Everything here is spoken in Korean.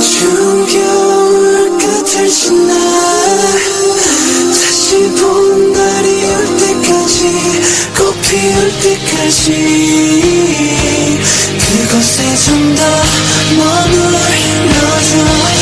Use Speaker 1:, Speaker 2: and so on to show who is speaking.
Speaker 1: 추운 겨울 끝을 지나 다시 봄 날이 올 때까지 꽃 피울 때까지 그곳에 좀 더 머물러줘.